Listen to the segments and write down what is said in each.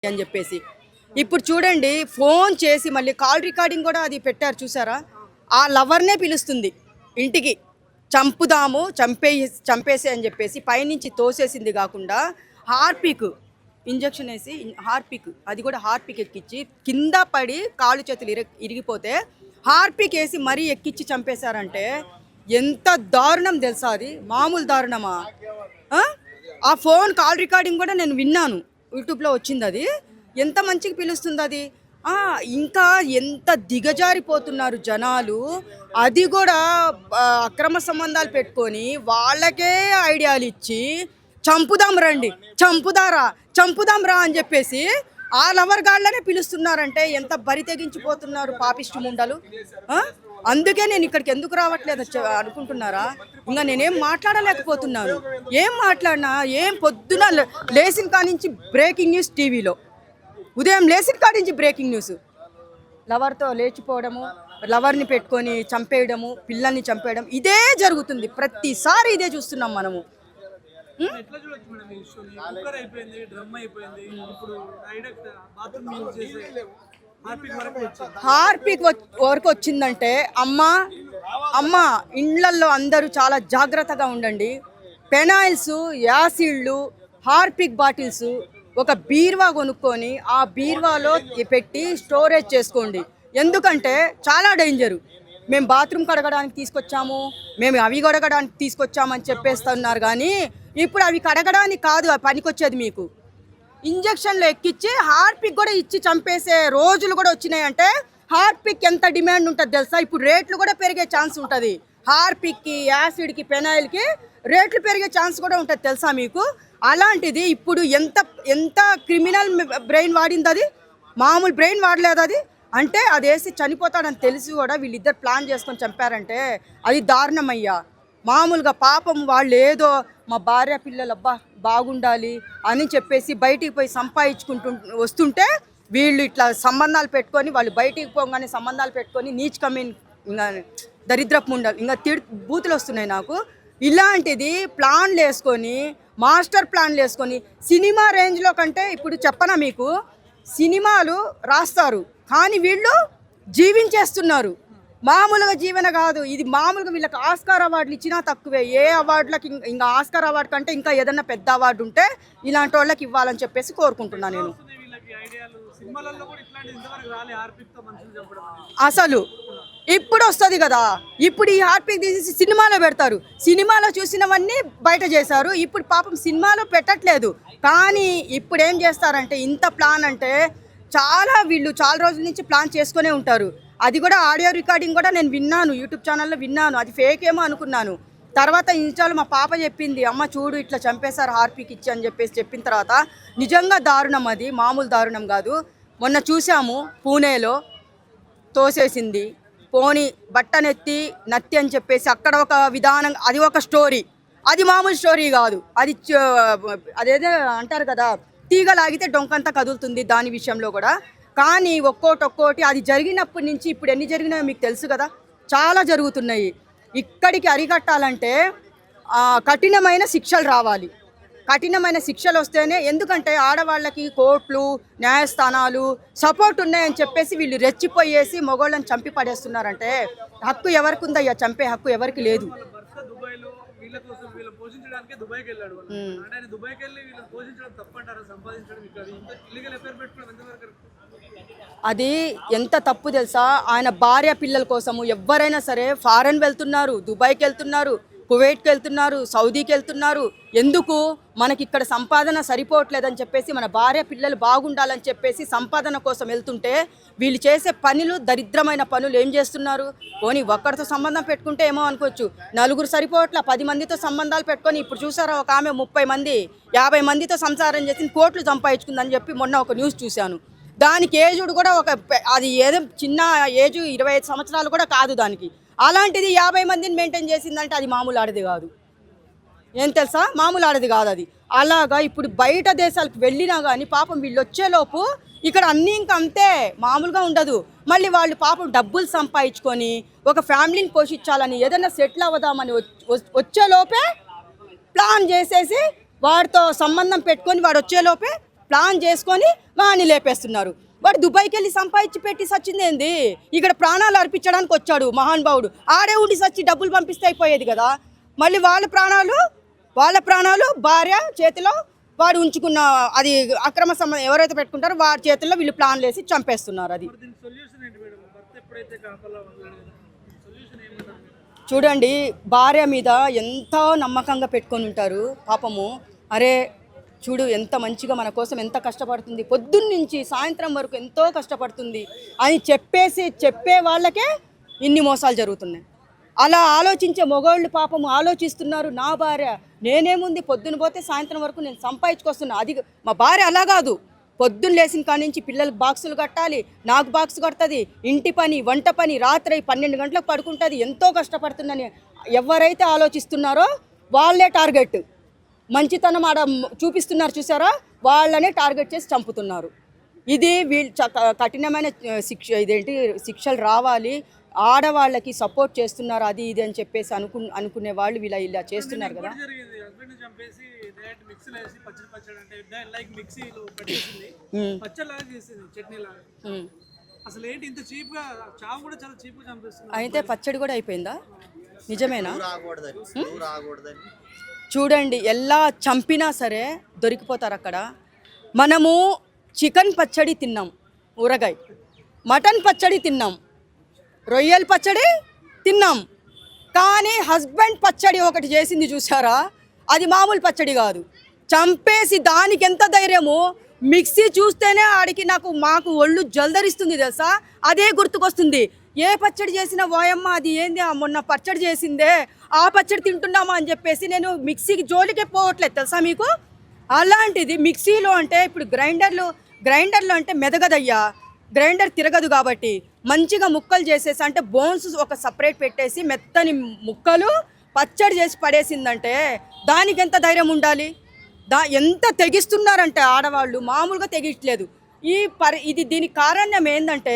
అని చెప్పేసి ఇప్పుడు చూడండి ఫోన్ చేసి మళ్ళీ కాల్ రికార్డింగ్ కూడా అది పెట్టారు చూసారా. ఆ లవర్నే పిలుస్తుంది ఇంటికి, చంపుదాము చంపేసి అని చెప్పేసి పైనుంచి తోసేసింది కాకుండా హార్పిక్ ఇంజెక్షన్ వేసి హార్పిక్, అది కూడా హార్పిక్ ఎక్కించి కింద పడి కాళ్ళు చేతులు ఇరిగిపోతే హార్పిక్ వేసి మరీ ఎక్కించి చంపేశారంటే ఎంత దారుణం తెలుసా. అది మామూలు దారుణమా? ఆ ఫోన్ కాల్ రికార్డింగ్ కూడా నేను విన్నాను, యూట్యూబ్లో వచ్చింది. అది ఎంత మంచిగా పిలుస్తుంది అది. ఇంకా ఎంత దిగజారిపోతున్నారు జనాలు. అది కూడా అక్రమ సంబంధాలు పెట్టుకొని వాళ్ళకే ఐడియాలు ఇచ్చి చంపుదాం రండి, చంపుదాం రా అని చెప్పేసి ఆ లవర్ గాళ్ళనే పిలుస్తున్నారంటే ఎంత బరి తెగించిపోతున్నారు పాపిష్టి ముండలు. అందుకే నేను ఇక్కడికి ఎందుకు రావట్లేదు అనుకుంటున్నారా? ఇంకా నేనేం మాట్లాడలేకపోతున్నాను. ఏం మాట్లాడినా ఏం పొద్దున లేచిన కానించి బ్రేకింగ్ న్యూస్ టీవీలో, ఉదయం లేచిన కానించి బ్రేకింగ్ న్యూస్, లవర్తో లేచిపోవడము, లవర్ని పెట్టుకొని చంపేయడము, పిల్లల్ని చంపేయడం, ఇదే జరుగుతుంది ప్రతిసారి. ఇదే చూస్తున్నాం మనము. హార్పిక్ వరకు వచ్చిందంటే అమ్మ ఇండ్లల్లో అందరూ చాలా జాగ్రత్తగా ఉండండి. పెనాయిల్స్, యాసిడ్లు, హార్పిక్ బాటిల్స్ ఒక బీరువా కొనుక్కొని ఆ బీరువాలో పెట్టి స్టోరేజ్ చేసుకోండి. ఎందుకంటే చాలా డేంజరు. మేము బాత్రూమ్ కడగడానికి తీసుకొచ్చాము, మేము అవి కడగడానికి తీసుకొచ్చామని చెప్పేస్తున్నారు. కానీ ఇప్పుడు అవి కడగడానికి కాదు పనికొచ్చేది. మీకు ఇంజక్షన్లు ఎక్కించి హార్పిక్ కూడా ఇచ్చి చంపేసే రోజులు కూడా వచ్చినాయంటే హార్పిక్ ఎంత డిమాండ్ ఉంటుంది తెలుసా. ఇప్పుడు రేట్లు కూడా పెరిగే ఛాన్స్ ఉంటుంది. హార్పిక్కి, యాసిడ్కి, పెనాయిల్కి రేట్లు పెరిగే ఛాన్స్ కూడా ఉంటుంది తెలుసా మీకు. అలాంటిది ఇప్పుడు ఎంత క్రిమినల్ బ్రెయిన్ వాడింది. అది మామూలు బ్రెయిన్ వాడలేదు. అది అంటే అది వేసి చనిపోతాడని తెలిసి కూడా వీళ్ళిద్దరు ప్లాన్ చేసుకొని చంపారంటే అది దారుణమయ్యా. మామూలుగా పాపం వాళ్ళు ఏదో మా భార్య పిల్లలు అబ్బా బాగుండాలి అని చెప్పేసి బయటికి పోయి వస్తుంటే వీళ్ళు ఇట్లా సంబంధాలు పెట్టుకొని, వాళ్ళు బయటికి పోగానే సంబంధాలు పెట్టుకొని నీచ్ కమీన్, ఇంకా దరిద్రపు ముండాలి, ఇంకా బూతులు వస్తున్నాయి నాకు. ఇలాంటిది ప్లాన్లు వేసుకొని, మాస్టర్ ప్లాన్లు వేసుకొని సినిమా రేంజ్లో కంటే ఇప్పుడు చెప్పనా మీకు, సినిమాలు రాస్తారు కానీ వీళ్ళు జీవించేస్తున్నారు. మామూలుగా జీవన కాదు ఇది. మామూలుగా వీళ్ళకి ఆస్కార్ అవార్డులు ఇచ్చినా తక్కువే. ఏ అవార్డులకి ఇంకా ఆస్కార్ అవార్డు కంటే ఇంకా ఏదన్నా పెద్ద అవార్డు ఉంటే ఇలాంటి వాళ్ళకి ఇవ్వాలని చెప్పేసి కోరుకుంటున్నాను నేను. అసలు ఇప్పుడు వస్తుంది కదా, ఇప్పుడు ఈ హార్పిక్ తీసి సినిమాలో పెడతారు. సినిమాలో చూసినవన్నీ బయట చేశారు. ఇప్పుడు పాపం సినిమాలో పెట్టట్లేదు. కానీ ఇప్పుడు ఏం చేస్తారంటే ఇంత ప్లాన్ అంటే వీళ్ళు చాలా రోజుల నుంచి ప్లాన్ చేసుకునే ఉంటారు. అది కూడా ఆడియో రికార్డింగ్ కూడా నేను విన్నాను, యూట్యూబ్ ఛానల్లో విన్నాను. అది ఫేక్ ఏమో అనుకున్నాను. తర్వాత ఇన్స్టాలో మా పాప చెప్పింది, అమ్మ చూడు ఇట్లా చంపేశారు హార్పిక్ ఇచ్చి అని చెప్పేసి చెప్పిన తర్వాత నిజంగా దారుణం. అది మామూలు దారుణం కాదు. మొన్న చూసాము పూణేలో తోసేసింది, పోని బట్టనెత్తి నత్తి అని చెప్పేసి అక్కడ ఒక విధానం, అది ఒక స్టోరీ. అది మామూలు స్టోరీ కాదు. అదేదో అంటారు కదా, తీగ లాగితే డొంకంతా కదులుతుంది, దాని విషయంలో కూడా. కానీ ఒక్కోటి అది జరిగినప్పటి నుంచి ఇప్పుడు ఎన్ని జరిగినాయో మీకు తెలుసు కదా, చాలా జరుగుతున్నాయి. ఇక్కడికి అరికట్టాలంటే కఠినమైన శిక్షలు రావాలి. కఠినమైన శిక్షలు వస్తేనే, ఎందుకంటే ఆడవాళ్ళకి కోర్టులు, న్యాయస్థానాలు సపోర్ట్ ఉన్నాయని చెప్పేసి వీళ్ళు రెచ్చిపోయేసి మగోళ్ళని చంపి పడేస్తున్నారంటే హక్కు ఎవరికి ఉందయ్యా? చంపే హక్కు ఎవరికి లేదు. అది ఎంత తప్పు తెలుసా. ఆయన భార్య పిల్లల కోసము ఎవరైనా సరే ఫారెన్ వెళ్తున్నారు, దుబాయ్కి వెళ్తున్నారు, కువైట్కి వెళ్తున్నారు, సౌదీకి వెళ్తున్నారు. ఎందుకు? మనకి ఇక్కడ సంపాదన సరిపోవట్లేదని చెప్పేసి, మన భార్య పిల్లలు బాగుండాలని చెప్పేసి సంపాదన కోసం వెళ్తుంటే వీళ్ళు చేసే పనులు, దరిద్రమైన పనులు ఏం చేస్తున్నారు? పోనీ ఒక్కరితో సంబంధం పెట్టుకుంటే ఏమో అనుకోవచ్చు, నలుగురు సరిపోవట్లా 10 మందితో సంబంధాలు పెట్టుకొని. ఇప్పుడు చూసారా, ఒక ఆమె 30 మంది 50 మందితో సంసారం చేసి కోట్లు సంపాదించుకుందని చెప్పి మొన్న ఒక న్యూస్ చూశాను. దానికి ఏజుడు కూడా అది ఏదో చిన్న ఏజు 25 సంవత్సరాలు కూడా కాదు దానికి. అలాంటిది 50 మందిని మెయింటైన్ చేసిందంటే అది మామూలు ఆడది కాదు. ఏం తెలుసా, మామూలు ఆడది కాదు అది. అలాగా ఇప్పుడు బయట దేశాలకు వెళ్ళినా కానీ పాపం వీళ్ళు వచ్చేలోపు ఇక్కడ అన్నీ ఇంకా అంతే, మామూలుగా ఉండదు. మళ్ళీ వాళ్ళు పాపం డబ్బులు సంపాదించుకొని ఒక ఫ్యామిలీని పోషించాలని, ఏదైనా సెటిల్ అవ్వదామని వచ్చేలోపే ప్లాన్ చేసేసి వాడితో సంబంధం పెట్టుకొని వాడు వచ్చేలోపే ప్లాన్ చేసుకొని వాడిని లేపేస్తున్నారు. వాడు దుబాయ్కి వెళ్ళి సంపాదించి పెట్టి సచ్చింది ఏంది, ఇక్కడ ప్రాణాలు అర్పించడానికి వచ్చాడు మహానుభావుడు. ఆడే ఉండి సచ్చి డబ్బులు పంపిస్తే అయిపోయేది కదా. మళ్ళీ వాళ్ళ ప్రాణాలు భార్య చేతిలో, వాడు ఉంచుకున్న అది అక్రమ సంబంధం ఎవరైతే పెట్టుకుంటారో వాడి చేతుల్లో వీళ్ళు ప్లాన్లు వేసి చంపేస్తున్నారు. అది చూడండి, భార్య మీద ఎంతో నమ్మకంగా పెట్టుకొని ఉంటారు పాపము. అరే చూడు ఎంత మంచిగా మన కోసం ఎంత కష్టపడుతుంది, పొద్దున్నుంచి సాయంత్రం వరకు ఎంతో కష్టపడుతుంది అని చెప్పే వాళ్ళకే ఇన్ని మోసాలు జరుగుతున్నాయి. అలా ఆలోచించే మగవాళ్ళు పాపము ఆలోచిస్తున్నారు, నా భార్య నేనేముంది పొద్దున పోతే సాయంత్రం వరకు నేను సంపాదించుకొస్తున్నా. అది మా భార్య అలా కాదు, పొద్దున్న లేచిన కాడి నుంచి పిల్లలకు బాక్సులు కట్టాలి, నాకు బాక్స్ కడుతుంది, ఇంటి పని వంట పని, రాత్రి 12 గంటలకు పడుకుంటుంది, ఎంతో కష్టపడుతుందని ఎవరైతే ఆలోచిస్తున్నారో వాళ్ళే టార్గెట్. మంచితనం ఆడ చూపిస్తున్నారు చూసారా, వాళ్ళనే టార్గెట్ చేసి చంపుతున్నారు. ఇది వీళ్ళు కఠినమైన శిక్షలు రావాలి, ఆడవాళ్ళకి సపోర్ట్ చేస్తున్నారు అది ఇది అని చెప్పేసి అనుకునే వాళ్ళు ఇలా చేస్తున్నారు కదా. అయితే పచ్చడి కూడా అయిపోయిందా? నిజమేనా? చూడండి, ఎలా చంపినా సరే దొరికిపోతారు అక్కడ. మనము చికెన్ పచ్చడి తిన్నాం, ఊరగాయ, మటన్ పచ్చడి తిన్నాం, రొయ్యల పచ్చడి తిన్నాం, కానీ హస్బెండ్ పచ్చడి ఒకటి చేసింది చూసారా, అది మామూలు పచ్చడి కాదు. చంపేసి దానికి ఎంత ధైర్యము, మిక్సీ చూస్తేనే మాకు ఒళ్ళు జల్దరిస్తుంది తెలుసా. అదే గుర్తుకొస్తుంది, ఏ పచ్చడి చేసినా ఓయమ్మ అది ఏంది మొన్న పచ్చడి చేసిందే ఆ పచ్చడి తింటున్నామా అని చెప్పేసి నేను మిక్సీకి జోలికే పోవట్లేదు తెలుసా మీకు. అలాంటిది మిక్సీలో అంటే ఇప్పుడు గ్రైండర్లో అంటే మెదగదయ్యా, గ్రైండర్ తిరగదు కాబట్టి మంచిగా ముక్కలు చేసేసి అంటే బోన్స్ ఒక సపరేట్ పెట్టేసి మెత్తని ముక్కలు పచ్చడి చేసి పడేసిందంటే దానికి ఎంత ధైర్యం ఉండాలి. ఎంత తెగిస్తున్నారంటే ఆడవాళ్ళు మామూలుగా తెగిట్లేదు. దీనికి కారణం ఏంటంటే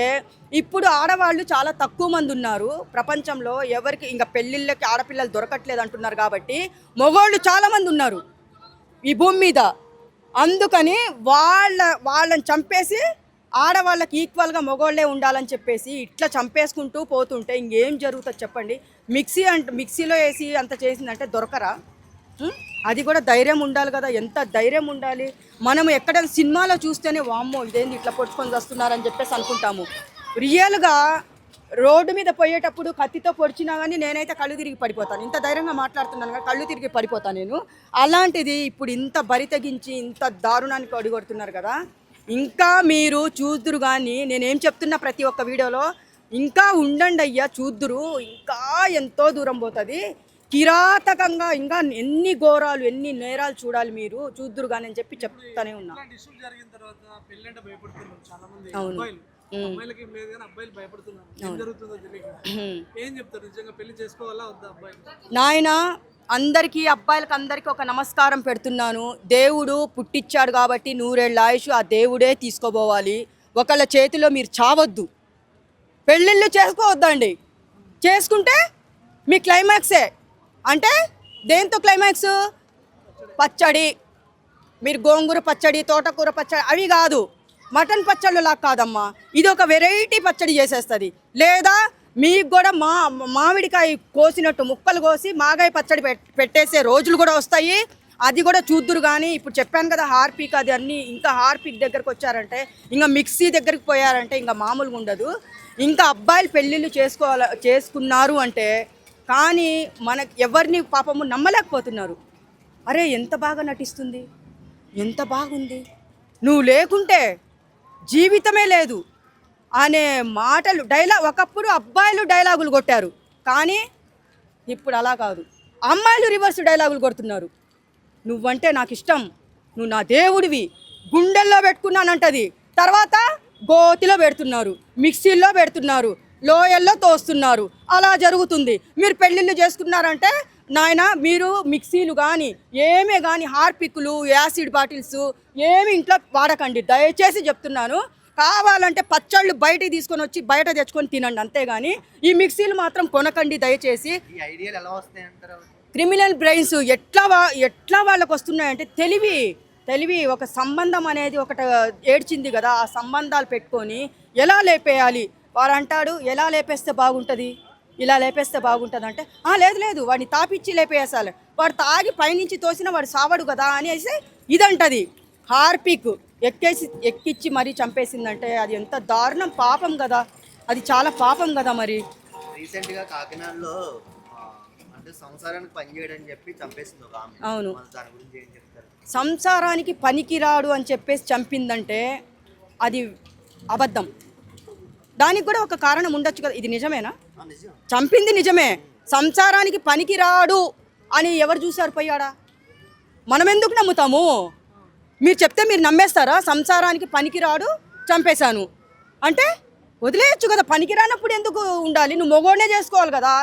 ఇప్పుడు ఆడవాళ్ళు చాలా తక్కువ మంది ఉన్నారు ప్రపంచంలో, ఎవరికి ఇంకా పెళ్ళిళ్ళకి ఆడపిల్లలు దొరకట్లేదు అంటున్నారు కాబట్టి మగవాళ్ళు చాలామంది ఉన్నారు ఈ భూమి మీద. అందుకని వాళ్ళని చంపేసి ఆడవాళ్ళకి ఈక్వల్గా మగవాళ్ళే ఉండాలని చెప్పేసి ఇట్లా చంపేసుకుంటూ పోతుంటే ఇంకేం జరుగుతుంది చెప్పండి. మిక్సీలో వేసి అంత చేసిందంటే దొరకరా? అది కూడా ధైర్యం ఉండాలి కదా, ఎంత ధైర్యం ఉండాలి. మనం ఎక్కడైనా సినిమాలో చూస్తేనే వామ్మో ఇదేంది ఇట్లా పొడుచుకొని వస్తున్నారని చెప్పేసి అనుకుంటాము. రియల్గా రోడ్డు మీద పోయేటప్పుడు కత్తితో పొడిచినా కానీ నేనైతే కళ్ళు తిరిగి పడిపోతాను. ఇంత ధైర్యంగా మాట్లాడుతున్నాను కానీ కళ్ళు తిరిగి పడిపోతాను నేను. అలాంటిది ఇప్పుడు ఇంత బరి తెగించి ఇంత దారుణానికి అడిగొడుతున్నారు కదా. ఇంకా మీరు చూద్దురు కానీ నేనేం చెప్తున్నా ప్రతి ఒక్క వీడియోలో, ఇంకా ఉండండి అయ్యా చూద్దురు, ఇంకా ఎంతో దూరం పోతుంది కిరాతకంగా, ఇంకా ఎన్ని ఘోరాలు ఎన్ని నేరాలు చూడాలి మీరు చూద్దురు కానీ అని చెప్పి చెప్తానే ఉన్నా. అవును, నాయన అందరికీ అబ్బాయిలకు అందరికీ ఒక నమస్కారం పెడుతున్నాను. దేవుడు పుట్టించాడు కాబట్టి 100 ఏళ్ళ ఆయుష్ ఆ దేవుడే తీసుకోబోవాలి. ఒకళ్ళ చేతిలో మీరు చావద్దు, పెళ్ళిళ్ళు చేసుకోవద్దండి. చేసుకుంటే మీ క్లైమాక్సే. అంటే దేంతో క్లైమాక్స్? పచ్చడి, మీరు గోంగూర పచ్చడి తోటకూర పచ్చడి అవి కాదు, మటన్ పచ్చళ్ళు లాగా కాదమ్మా, ఇది ఒక వెరైటీ పచ్చడి చేసేస్తుంది. లేదా మీకు కూడా మామిడికాయ కోసినట్టు ముక్కలు కోసి మాగాయ పచ్చడి పెట్టేసే రోజులు కూడా వస్తాయి. అది కూడా చూద్దురు కానీ ఇప్పుడు చెప్పాను కదా హార్పిక్ అది అన్నీ, ఇంకా హార్పిక్ దగ్గరకు వచ్చారంటే ఇంకా మిక్సీ దగ్గరికి పోయారంటే ఇంకా మామూలుగా ఉండదు. ఇంకా అబ్బాయిలు పెళ్ళిళ్ళు చేసుకున్నారు అంటే కానీ ఎవరిని పాపము నమ్మలేకపోతున్నారు. అరే ఎంత బాగా నటిస్తుంది, ఎంత బాగుంది, నువ్వు లేకుంటే జీవితమే లేదు అనే మాటలు ఒకప్పుడు అబ్బాయిలు డైలాగులు కొట్టారు కానీ ఇప్పుడు అలా కాదు, అమ్మాయిలు రివర్స్ డైలాగులు కొడుతున్నారు. నువ్వంటే నాకు ఇష్టం, నువ్వు నా దేవుడివి, గుండెల్లో పెట్టుకున్నానంటది, తర్వాత గోతిలో పెడుతున్నారు, మిక్సీల్లో పెడుతున్నారు, లోయల్లో తోస్తున్నారు. అలా జరుగుతుంది. మీరు పెళ్ళిళ్ళు చేసుకున్నారంటే నాయన మీరు మిక్సీలు కానీ ఏమే కానీ హార్పిక్లు యాసిడ్ బాటిల్స్ ఏమి ఇంట్లో వాడకండి, దయచేసి చెప్తున్నాను. కావాలంటే పచ్చళ్ళు బయటికి తీసుకొని వచ్చి బయట తెచ్చుకొని తినండి, అంతేగాని ఈ మిక్సీలు మాత్రం కొనకండి దయచేసి. క్రిమినల్ బ్రెయిన్స్ ఎట్లా వాళ్ళకు వస్తున్నాయంటే తెలివి, తెలివి, ఒక సంబంధం అనేది ఒకటి ఏడ్చింది కదా, ఆ సంబంధాలు పెట్టుకొని ఎలా లేపేయాలి. వాడు అంటాడు ఎలా లేపేస్తే బాగుంటుంది, ఇలా లేపేస్తే బాగుంటుంది అంటే లేదు లేదు వాడిని తాపిచ్చి లేపేసాలి, వాడు తాగి పైనుంచి తోసిన వాడు సావడు కదా అనేసి ఇదంటది. హార్పిక్ ఎక్కిచ్చి మరీ చంపేసిందంటే అది ఎంత దారుణం, పాపం కదా, అది చాలా పాపం కదా. మరి రీసెంట్గా కాకినాడలో అంటే సంసారానికి పని చేయడని చెప్పి చంపేసింది ఒక ఆమె. అవును, దాని గురించి ఏం చెప్తారు? సంసారానికి పనికిరాడు అని చెప్పేసి చంపిందంటే అది అబద్ధం. దానికి కూడా ఒక కారణం ఉండొచ్చు కదా. ఇది నిజమేనా? చంపింది నిజమే, సంసారానికి పనికిరాడు అని ఎవరు చూశారు పోయాడా? మనం ఎందుకు నమ్ముతాము? మీరు చెప్తే మీరు నమ్మేస్తారా? సంసారానికి పనికిరాడు చంపేశాను అంటే వదిలేయచ్చు కదా, పనికిరానప్పుడు ఎందుకు ఉండాలి? నువ్వు మొగోడనే చేసుకోవాలి కదా.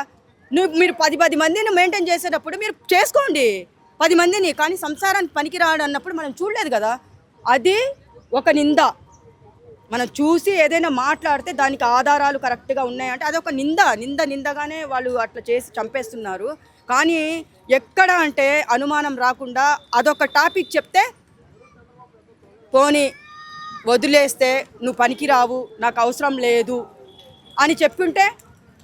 మీరు 10 మందిని మెయింటైన్ చేసేటప్పుడు మీరు చేసుకోండి 10 మందిని, కానీ సంసారానికి పనికిరాడు అన్నప్పుడు మనం చూడలేదు కదా. అది ఒక నింద. మనం చూసి ఏదైనా మాట్లాడితే దానికి ఆధారాలు కరెక్ట్గా ఉన్నాయంటే అదొక నిందగానే వాళ్ళు అట్లా చేసి చంపేస్తున్నారు. కానీ ఎక్కడ అంటే అనుమానం రాకుండా అదొక టాపిక్ చెప్తే పోనీ వదిలేస్తే నువ్వు పనికిరావు నాకు అవసరం లేదు అని చెప్పుంటే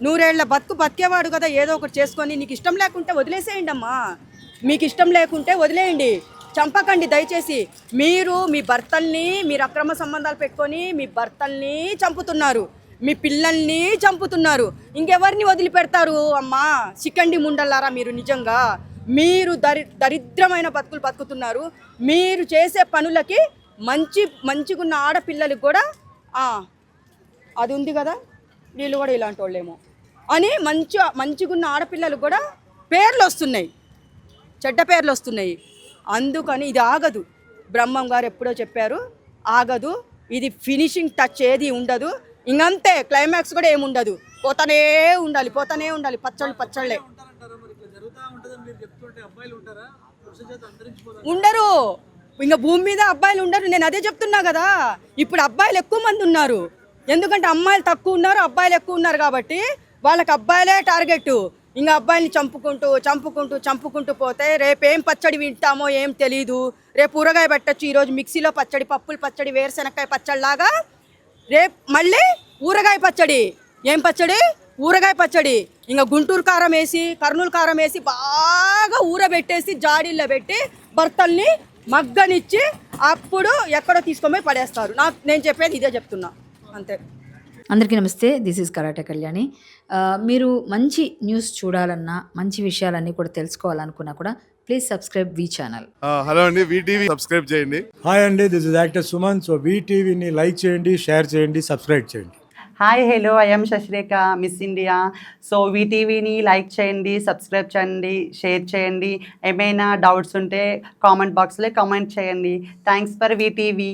100 ఏళ్ల బతికేవాడు కదా. ఏదో ఒకటి చేసుకొని నీకు ఇష్టం లేకుంటే వదిలేసేయండి అమ్మా, మీకు ఇష్టం లేకుంటే వదిలేయండి, చంపకండి దయచేసి. మీరు మీ భర్తల్ని, మీరు అక్రమ సంబంధాలు పెట్టుకొని మీ భర్తల్ని చంపుతున్నారు, మీ పిల్లల్ని చంపుతున్నారు, ఇంకెవరిని వదిలిపెడతారు అమ్మా? చికండి ముండల్లారా మీరు. నిజంగా మీరు దరిద్రమైన బతుకుతున్నారు. మీరు చేసే పనులకి మంచిగున్న ఆడపిల్లలకి కూడా అది ఉంది కదా, వీళ్ళు కూడా ఇలాంటి వాళ్ళేమో అని మంచిగున్న ఆడపిల్లలకు కూడా పేర్లు వస్తున్నాయి, చెడ్డ పేర్లు వస్తున్నాయి. అందుకని ఇది ఆగదు. బ్రహ్మం గారు ఎప్పుడో చెప్పారు ఆగదు, ఇది ఫినిషింగ్ టచ్ ఏది ఉండదు, ఇంకంతే క్లైమాక్స్ కూడా ఏముండదు, పోతానే ఉండాలి పచ్చళ్ళే. ఉండరు, ఇంకా భూమి మీద అబ్బాయిలు ఉండరు. నేను అదే చెప్తున్నా కదా, ఇప్పుడు అబ్బాయిలు ఎక్కువ మంది ఉన్నారు, ఎందుకంటే అమ్మాయిలు తక్కువ ఉన్నారు, అబ్బాయిలు ఎక్కువ ఉన్నారు కాబట్టి వాళ్ళకి అబ్బాయిలే టార్గెట్. ఇంకా అబ్బాయిని చంపుకుంటూ పోతే రేపేం పచ్చడి వింటామో ఏం తెలీదు. రేపు ఊరగాయ పెట్టచ్చు, ఈరోజు మిక్సీలో పచ్చడి, పప్పుల పచ్చడి, వేరుశనక్కాయ పచ్చడిలాగా రేపు మళ్ళీ ఊరగాయ పచ్చడి. ఏం పచ్చడి? ఊరగాయ పచ్చడి. ఇంకా గుంటూరు కారం వేసి, కర్నూలు కారం వేసి బాగా ఊరబెట్టేసి జాడీల్లో పెట్టి భర్తల్ని మగ్గనిచ్చి అప్పుడు ఎక్కడో తీసుకొని పడేస్తారు. నేను చెప్పేది ఇదే చెప్తున్నా, అంతే. అందరికీ నమస్తే, దిస్ ఈజ్ కరాటే కళ్యాణి. మీరు మంచి న్యూస్ చూడాలన్నా, మంచి విషయాలన్నీ కూడా తెలుసుకోవాలనుకున్నా కూడా please subscribe V channel. Hello అండి, వీటీవీ సబ్స్క్రైబ్ చేయండి. హాయ్ అండి, this is actor Suman. So వీటీవీని లైక్ చేయండి, షేర్ చేయండి, సబ్స్క్రైబ్ చేయండి. Hi hello, I'm Sasirekha, Miss India. So వీటీవీని లైక్ చేయండి, సబ్స్క్రైబ్ చేయండి, షేర్ చేయండి. ఏమైనా డౌట్స్ ఉంటే కామెంట్ బాక్స్లో కామెంట్ చేయండి. Thanks for VTV.